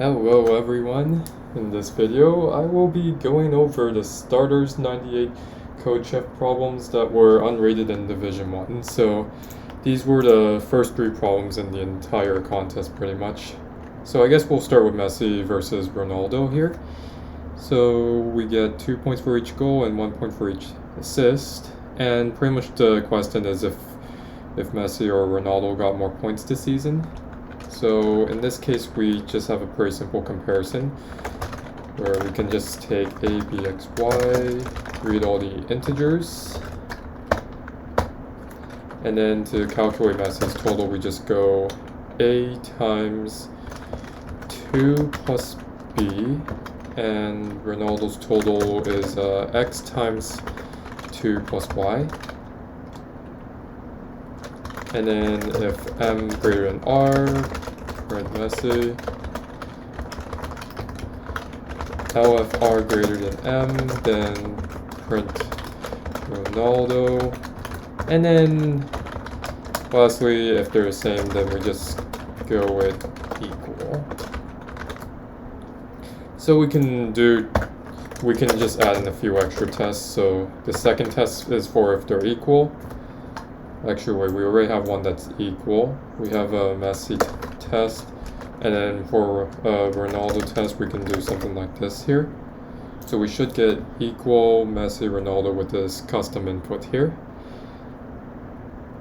Hello everyone, in this video I will be going over the starters 98 CodeChef problems that were unrated in Division 1. So these were the first 3 problems in the entire contest pretty much. So I guess we'll start with Messi versus Ronaldo here. So we get 2 points for each goal and 1 point for each assist. And pretty much the question is if Messi or Ronaldo got more points this season. So in this case, we just have a pretty simple comparison where we can just take a, b, x, y, read all the integers, and then to calculate Messi's total, we just go a times 2 plus b, and Ronaldo's total is x times 2 plus y. And then if m greater than r, print Messi. If r greater than m, then print Ronaldo. And then lastly, if they're the same, then we just go with equal. So we can just add in a few extra tests. So the second test is for if they're equal. Actually, wait, we already have one that's equal. We have a Messi test, and then for Ronaldo test, we can do something like this here. So we should get equal Messi Ronaldo with this custom input here.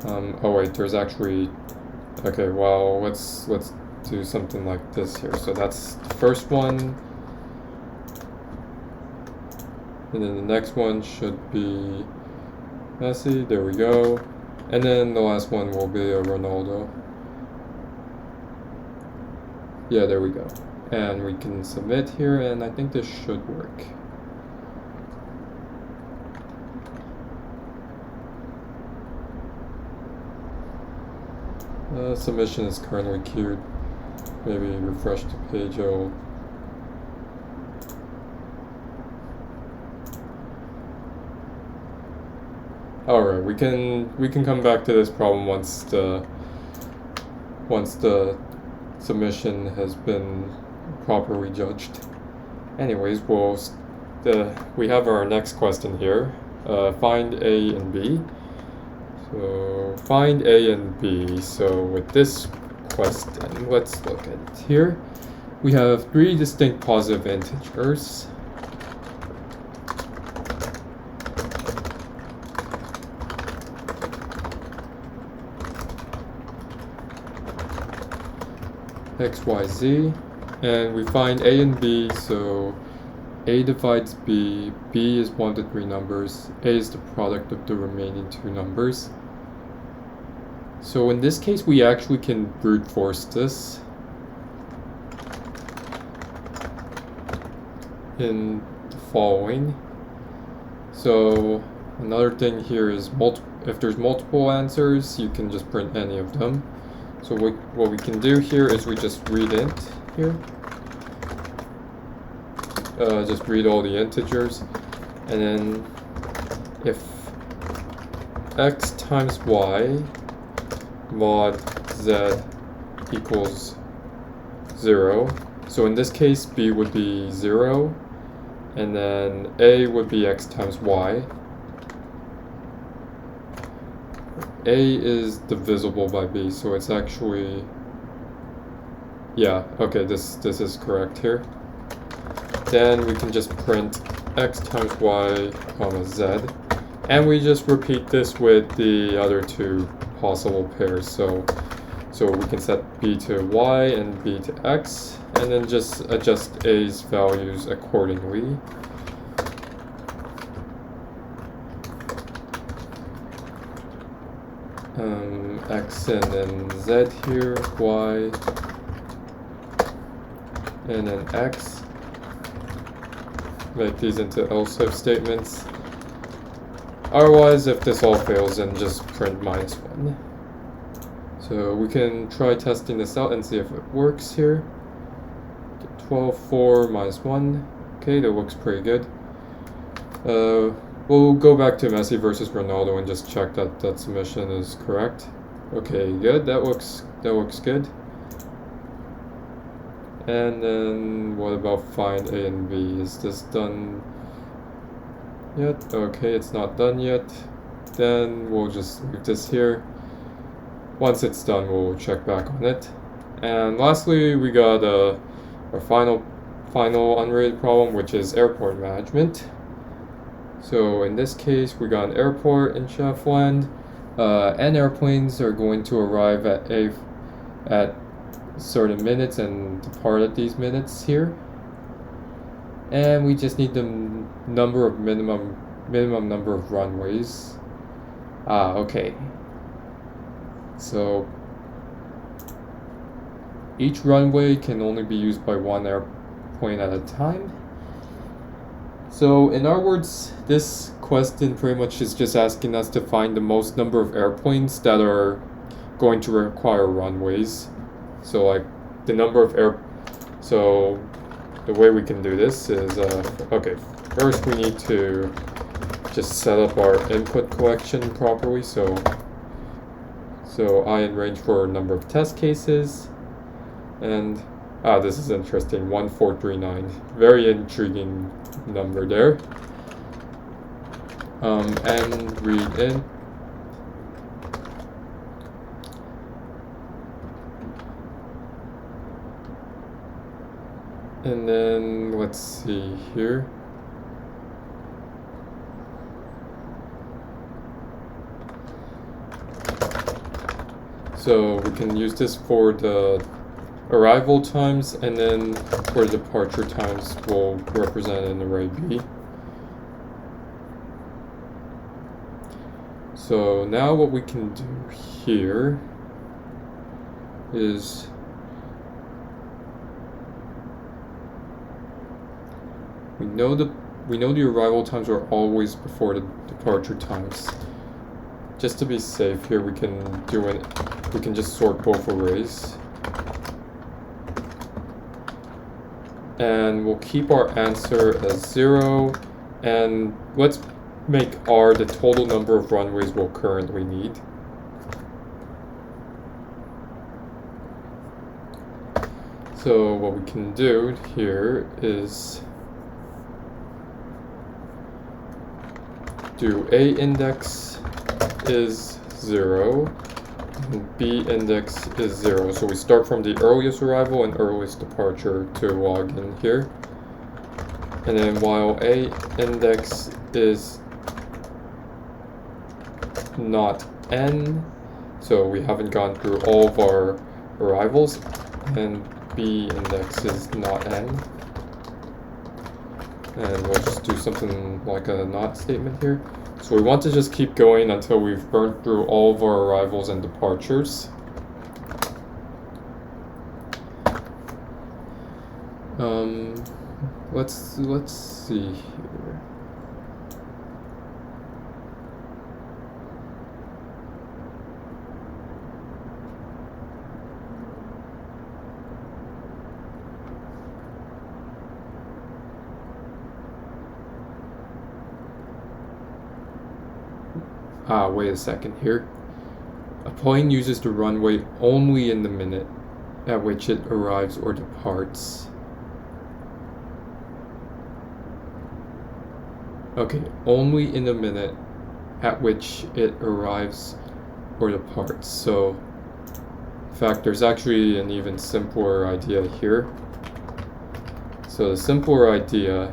Oh wait, there's actually, okay, well, let's do something like this here. So that's the first one, and then the next one should be Messi. There we go. And then the last one will be a Ronaldo. Yeah, there we go. And we can submit here, and I think this should work. Submission is currently queued. Maybe refresh the page. Alright, we can come back to this problem once the submission has been properly judged. Anyways, we have our next question here. Find A and B. So find A and B. So with this question, let's look at it here. We have 3 distinct positive integers. X, Y, Z, and we find A and B, so A divides B, B is 1 to 3 numbers, A is the product of the remaining 2 numbers. So in this case, we actually can brute force this in the following. So another thing here is if there's multiple answers, you can just print any of them. So what we can do here is we just read int here. Just read all the integers. And then if x times y mod z equals 0. So in this case, b would be 0. And then a would be x times y. A is divisible by B, so it's actually, yeah, okay, this is correct here. Then we can just print x times y comma z, and we just repeat this with the other 2 possible pairs. So we can set b to y and b to x, and then just adjust a's values accordingly. X and then Z here, Y, and then X. Make these into else if statements. Otherwise, if this all fails, then just print -1. So we can try testing this out and see if it works here. 12, 4, -1. Okay, that looks pretty good. We'll go back to Messi versus Ronaldo and just check that submission is correct. Okay, good. That looks good. And then what about find A and B? Is this done yet? Okay, it's not done yet. Then we'll just leave this here. Once it's done, we'll check back on it. And lastly, we got our final unrated problem, which is airport management. So in this case, we got an airport in Chefland, and airplanes are going to arrive at certain minutes and depart at these minutes here. And we just need the minimum number of runways. Okay. So each runway can only be used by one airplane at a time. So in our words, this question pretty much is just asking us to find the most number of airplanes that are going to require runways. So like the number of so the way we can do this is, okay, first we need to just set up our input collection properly. So I arrange for a number of test cases, and this is interesting, 1439, very intriguing number there. And read in. And then let's see here. So we can use this for the arrival times, and then for the departure times we'll represent an array B. So now what we can do here is we know the arrival times are always before the departure times. Just to be safe here, we can just sort both arrays. And we'll keep our answer as 0, and let's make R the total number of runways we'll currently need. So what we can do here is do A index is 0, and B index is 0. So we start from the earliest arrival and earliest departure to log in here. And then while A index is not n, so we haven't gone through all of our arrivals, and B index is not n. And we'll just do something like a not statement here. So we want to just keep going until we've burnt through all of our arrivals and departures. Let's see here. Wait a second here. A plane uses the runway only in the minute at which it arrives or departs. Okay, only in the minute at which it arrives or departs. So, in fact, there's actually an even simpler idea here. So the simpler idea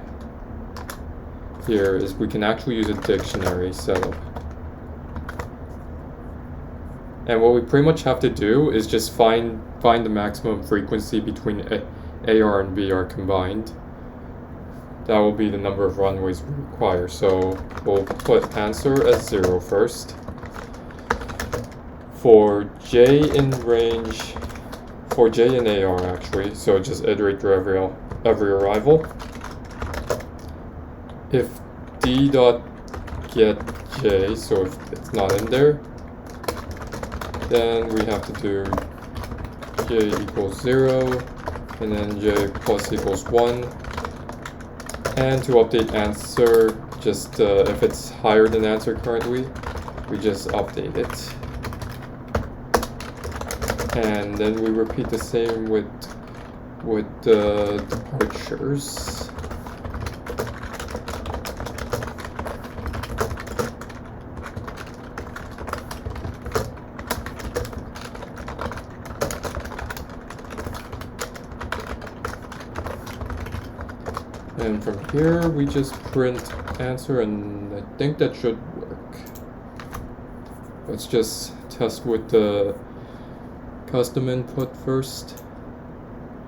here is we can actually use a dictionary setup. And what we pretty much have to do is just find the maximum frequency between AR and BR combined. That will be the number of runways we require. So we'll put answer as 0 first. For J in range, for J and AR actually, so just iterate through every arrival. If D dot get J, so if it's not in there, then we have to do J equals 0, and then J plus equals 1. And to update answer, just if it's higher than answer currently, we just update it. And then we repeat the same with with the departures. And from here, we just print answer, and I think that should work. Let's just test with the custom input first,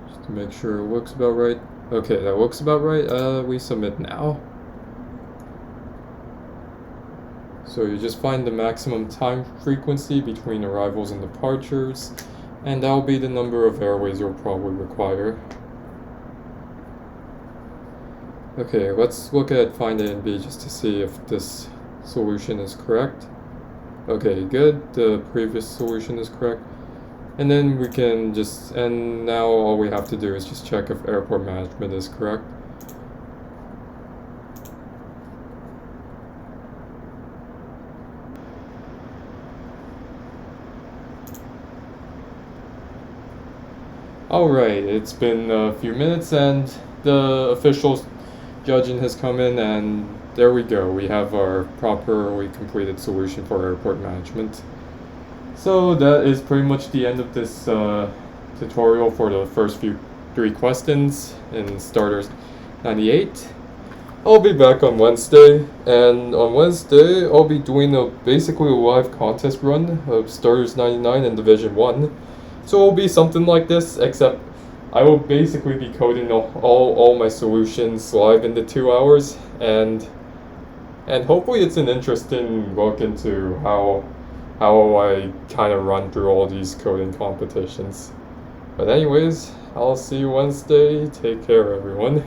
just to make sure it looks about right. Okay, that looks about right. We submit now. So you just find the maximum time frequency between arrivals and departures, and that'll be the number of airways you'll probably require. Okay, let's look at find A and B just to see if this solution is correct. Okay, good. The previous solution is correct. And then we can just, and now all we have to do is just check if airport management is correct. Alright, it's been a few minutes and the official judging has come in, and there we go. We have our properly completed solution for airport management. So that is pretty much the end of this tutorial for the first three questions in Starters 98. I'll be back on Wednesday, and on Wednesday I'll be doing basically a live contest run of Starters 99 in Division 1. So it'll be something like this, except I will basically be coding all my solutions live in the 2 hours, and hopefully it's an interesting look into how I kind of run through all these coding competitions. But anyways, I'll see you Wednesday. Take care, everyone.